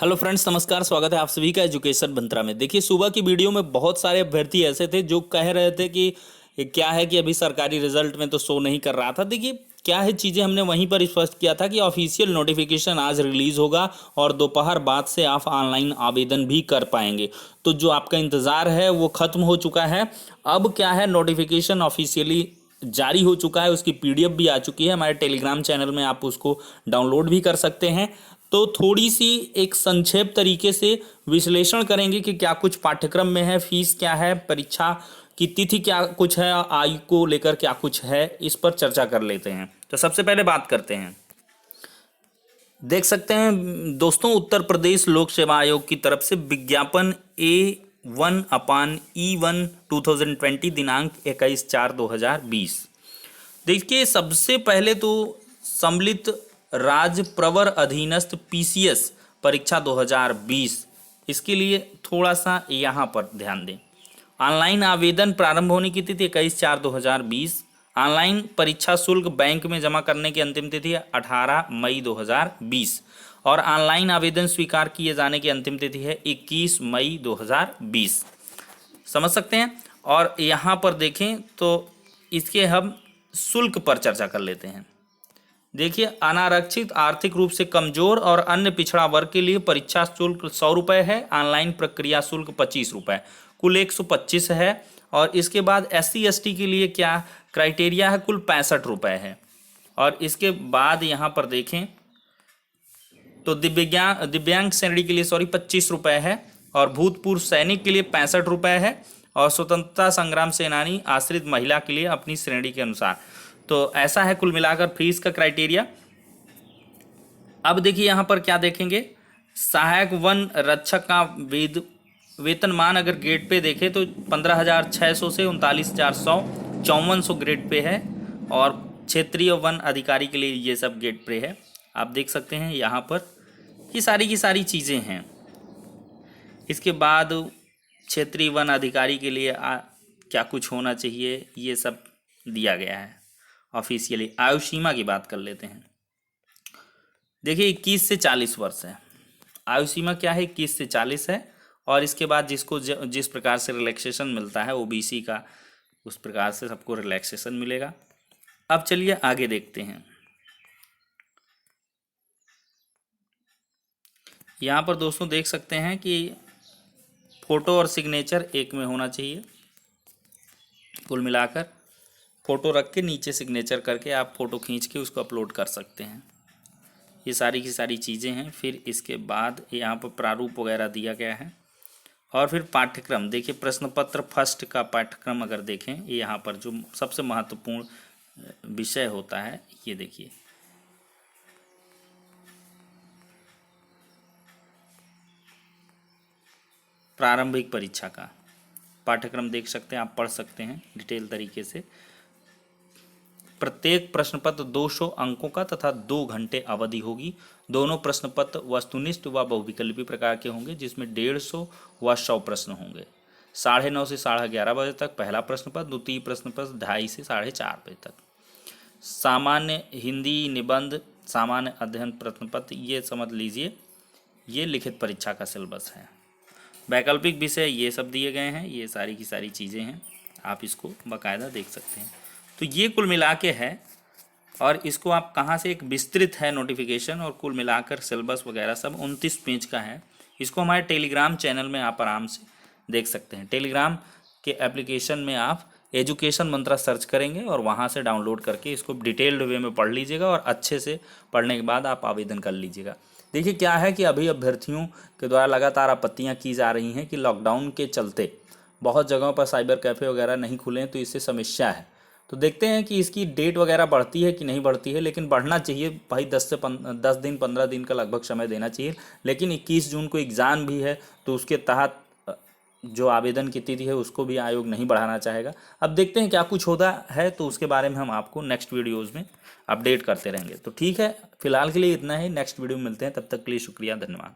Hello friends, नमस्कार। स्वागत है आप सभी का एजुकेशन मंत्रा में। देखिए, सुबह की वीडियो में बहुत सारे अभ्यर्थी ऐसे थे जो कह रहे थे कि क्या है कि अभी सरकारी रिजल्ट में तो शो नहीं कर रहा था। देखिए, क्या है, चीज़ें हमने वहीं पर स्पष्ट किया था कि ऑफिशियल नोटिफिकेशन आज रिलीज़ होगा और दोपहर बाद से आप ऑनलाइन आवेदन भी कर पाएंगे। तो जो आपका इंतज़ार है वो ख़त्म हो चुका है। अब क्या है, नोटिफिकेशन ऑफिशियली जारी हो चुका है, उसकी पीडीएफ भी आ चुकी है। हमारे टेलीग्राम चैनल में आप उसको डाउनलोड भी कर सकते हैं। तो थोड़ी सी एक संक्षेप तरीके से विश्लेषण करेंगे कि क्या कुछ पाठ्यक्रम में है, फीस क्या है, परीक्षा की तिथि क्या कुछ है, आयु को लेकर क्या कुछ है, इस पर चर्चा कर लेते हैं। तो सबसे पहले बात करते हैं। देख सकते हैं दोस्तों, उत्तर प्रदेश लोक सेवा आयोग की तरफ से विज्ञापन A1/E1 2020 दिनांक 21/4/2020। देखिए, सबसे पहले तो सम्मिलित राज्य प्रवर अधीनस्थ पीसीएस परीक्षा 2020, इसके लिए थोड़ा सा यहाँ पर ध्यान दें। ऑनलाइन आवेदन प्रारंभ होने की तिथि 21/4/2020। ऑनलाइन परीक्षा शुल्क बैंक में जमा करने की अंतिम तिथि 18 मई 2020 और ऑनलाइन आवेदन स्वीकार किए जाने की अंतिम तिथि है 21 मई 2020। समझ सकते हैं। और यहाँ पर देखें तो इसके हम शुल्क पर चर्चा कर लेते हैं। देखिए, अनारक्षित, आर्थिक रूप से कमजोर और अन्य पिछड़ा वर्ग के लिए परीक्षा शुल्क 100 रुपये है। ऑनलाइन प्रक्रिया शुल्क 25 रुपये, कुल 125 है। और इसके बाद SC ST के लिए क्या क्राइटेरिया है, कुल 65 रुपये है। और इसके बाद यहाँ पर देखें तो दिव्यांग श्रेणी के लिए 25 रुपये है। और भूतपूर्व सैनिक के लिए 65 रुपये है। और स्वतंत्रता संग्राम सेनानी आश्रित महिला के लिए अपनी श्रेणी के अनुसार। तो ऐसा है कुल मिलाकर फीस का क्राइटेरिया। अब देखिए यहाँ पर क्या देखेंगे, सहायक वन रक्षक का वेतनमान अगर ग्रेड पे देखें तो 15,600 से 39,400 5400 ग्रेड पे है। और क्षेत्रीय वन अधिकारी के लिए ये सब ग्रेड पे है। आप देख सकते हैं यहाँ पर ये सारी की सारी चीज़ें हैं। इसके बाद क्षेत्रीय वन अधिकारी के लिए क्या कुछ होना चाहिए, ये सब दिया गया है ऑफिशियली। आयु सीमा की बात कर लेते हैं। देखिए, 21 से 40 वर्ष है आयु सीमा। क्या है, 21 से 40 है। और इसके बाद जिसको जिस प्रकार से रिलैक्सेशन मिलता है OBC का, उस प्रकार से सबको रिलैक्सेशन मिलेगा। अब चलिए आगे देखते हैं। यहाँ पर दोस्तों देख सकते हैं कि फ़ोटो और सिग्नेचर एक में होना चाहिए। कुल मिलाकर फ़ोटो रख के नीचे सिग्नेचर करके आप फ़ोटो खींच के उसको अपलोड कर सकते हैं। ये सारी की सारी चीज़ें हैं। फिर इसके बाद यहाँ पर प्रारूप वगैरह दिया गया है। और फिर पाठ्यक्रम देखिए, प्रश्न पत्र फर्स्ट का पाठ्यक्रम अगर देखें, ये यहाँ पर जो सबसे महत्वपूर्ण विषय होता है, ये देखिए, प्रारंभिक परीक्षा का पाठ्यक्रम देख सकते हैं, आप पढ़ सकते हैं डिटेल तरीके से। प्रत्येक प्रश्न पत्र 200 अंकों का तथा 2 घंटे अवधि होगी। दोनों प्रश्न पत्र वस्तुनिष्ठ व बहुविकल्पी प्रकार के होंगे, जिसमें 150 व 100 प्रश्न होंगे। 9:30 से 11:30 बजे तक पहला प्रश्न पत्र, द्वितीय प्रश्न पत्र 2:30 से 4:30 बजे तक। सामान्य हिंदी निबंध, सामान्य अध्ययन प्रश्न पत्र, ये समझ लीजिए ये लिखित परीक्षा का सिलेबस है। वैकल्पिक विषय ये सब दिए गए हैं। ये सारी की सारी चीज़ें हैं, आप इसको बाकायदा देख सकते हैं। तो ये कुल मिला के है। और इसको आप कहाँ से, एक विस्तृत है नोटिफिकेशन और कुल मिलाकर सिलेबस वगैरह सब 29 पेज का है। इसको हमारे टेलीग्राम चैनल में आप आराम से देख सकते हैं। टेलीग्राम के एप्लीकेशन में आप एजुकेशन मंत्रा सर्च करेंगे और वहाँ से डाउनलोड करके इसको डिटेल्ड वे में पढ़ लीजिएगा। और अच्छे से पढ़ने के बाद आप आवेदन कर लीजिएगा। देखिए, क्या है कि अभी अभ्यर्थियों के द्वारा लगातार आपत्तियाँ की जा रही हैं कि लॉकडाउन के चलते बहुत जगहों पर साइबर कैफ़े वगैरह नहीं खुले हैं, तो इससे समस्या है। तो देखते हैं कि इसकी डेट वगैरह बढ़ती है कि नहीं बढ़ती है, लेकिन बढ़ना चाहिए भाई। 10 दिन 15 दिन का लगभग समय देना चाहिए। लेकिन 21 जून को एग्ज़ाम भी है, तो उसके तहत जो आवेदन की तिथि है उसको भी आयोग नहीं बढ़ाना चाहेगा। अब देखते हैं क्या कुछ होता है, तो उसके बारे में हम आपको नेक्स्ट वीडियोज़ में अपडेट करते रहेंगे। तो ठीक है, फिलहाल के लिए इतना ही। नेक्स्ट वीडियो में मिलते हैं, तब तक के लिए शुक्रिया, धन्यवाद।